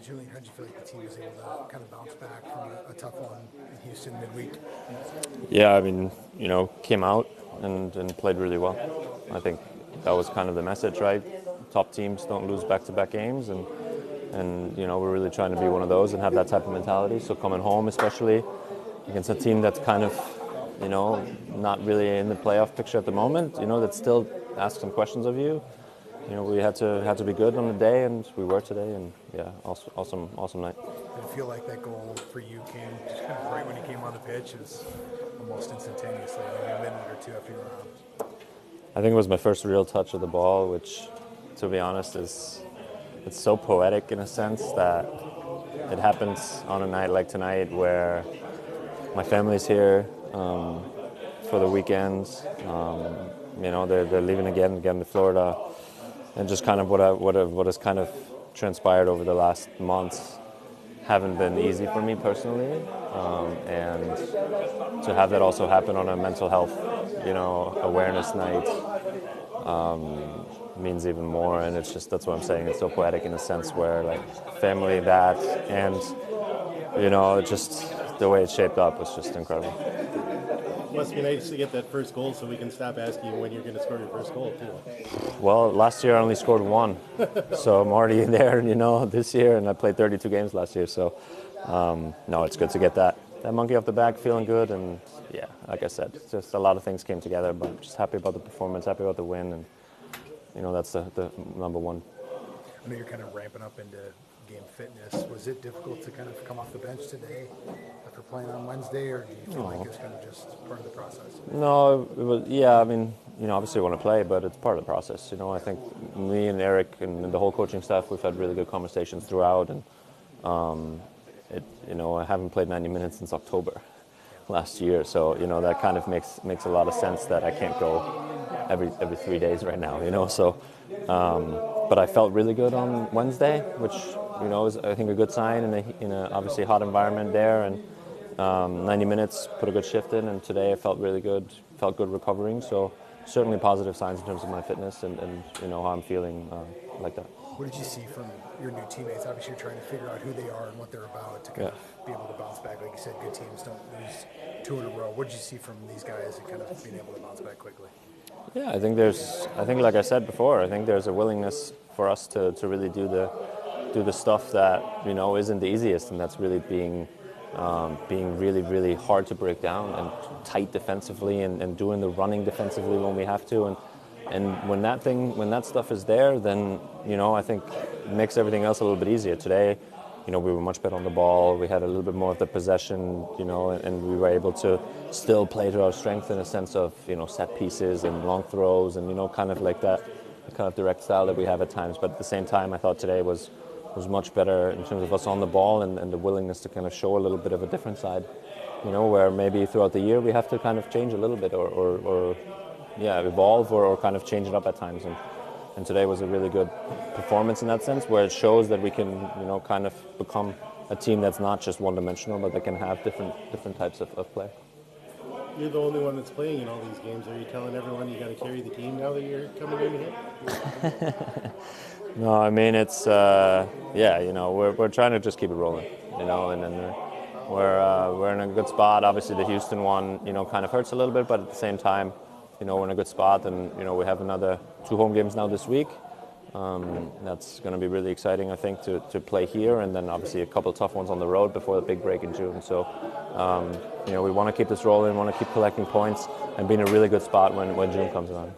Julian, how did you feel like the team was able to kind of bounce back from a tough one in Houston midweek? Yeah, I mean, came out and played really well. I think that was kind of the message, right? Top teams don't lose back-to-back games, and we're really trying to be one of those and have that type of mentality. So coming home, especially against a team that's kind of, not really in the playoff picture at the moment, that still asks some questions of you. We had to be good on the day, and we were today, and yeah, awesome night. Did it feel like that goal for you came just kind of right when you came on the pitch? It was almost instantaneously, maybe a minute or two after you were on. I think it was my first real touch of the ball, which, to be honest, it's so poetic in a sense that it happens on a night like tonight where my family's here for the weekend. They're leaving again to Florida. And just kind of what has kind of transpired over the last months haven't been easy for me personally, and to have that also happen on a mental health, awareness night means even more. And it's just, that's what I'm saying. It's so poetic in a sense where like family, that, and just the way it shaped up was just incredible. Must be nice to get that first goal so we can stop asking you when you're going to score your first goal, too. Well, last year I only scored one, so I'm already there, this year, and I played 32 games last year, so no, it's good to get that monkey off the back, feeling good, and yeah, like I said, just a lot of things came together, but just happy about the performance, happy about the win, and that's the number one. I know you're kind of ramping up into game fitness. Was it difficult to kind of come off the bench today after playing on Wednesday, or do you feel like it's kind of just part of the process? No, it was, yeah, I mean, obviously I want to play, but it's part of the process. I think me and Eric and the whole coaching staff, we've had really good conversations throughout, and I haven't played 90 minutes since October last year, so that kind of makes a lot of sense that I can't go every 3 days right now, so but I felt really good on Wednesday, which is, I think, a good sign in a obviously hot environment there, and 90 minutes, put a good shift in, and today I felt really good, felt good recovering, so certainly positive signs in terms of my fitness and how I'm feeling like that. What did you see from your new teammates? Obviously you're trying to figure out who they are and what they're about to kind of be able to bounce back. Like you said, good teams don't lose 2 in a row. What did you see from these guys and kind of being able to bounce back quickly? Yeah, I think like I said before, I think there's a willingness for us to really do the stuff that isn't the easiest, and that's really being really, really hard to break down and tight defensively, and doing the running defensively when we have to, and when that stuff is there, then I think it makes everything else a little bit easier. Today, we were much better on the ball. We had a little bit more of the possession, and we were able to still play to our strength in a sense of set pieces and long throws, and kind of like that kind of direct style that we have at times. But at the same time, I thought today was much better in terms of us on the ball and the willingness to kind of show a little bit of a different side, where maybe throughout the year we have to kind of change a little bit or evolve or kind of change it up at times. And today was a really good performance in that sense, where it shows that we can, kind of become a team that's not just one-dimensional, but that can have different types of play. You're the only one that's playing in all these games. Are you telling everyone you got to carry the team now that you're coming in here? No, I mean, it's, we're trying to just keep it rolling, and then we're in a good spot. Obviously, the Houston one, kind of hurts a little bit, but at the same time, we're in a good spot, and, we have another 2 home games now this week. That's going to be really exciting, I think, to play here, and then obviously a couple of tough ones on the road before the big break in June. So, we want to keep this rolling, want to keep collecting points, and be in a really good spot when June comes around.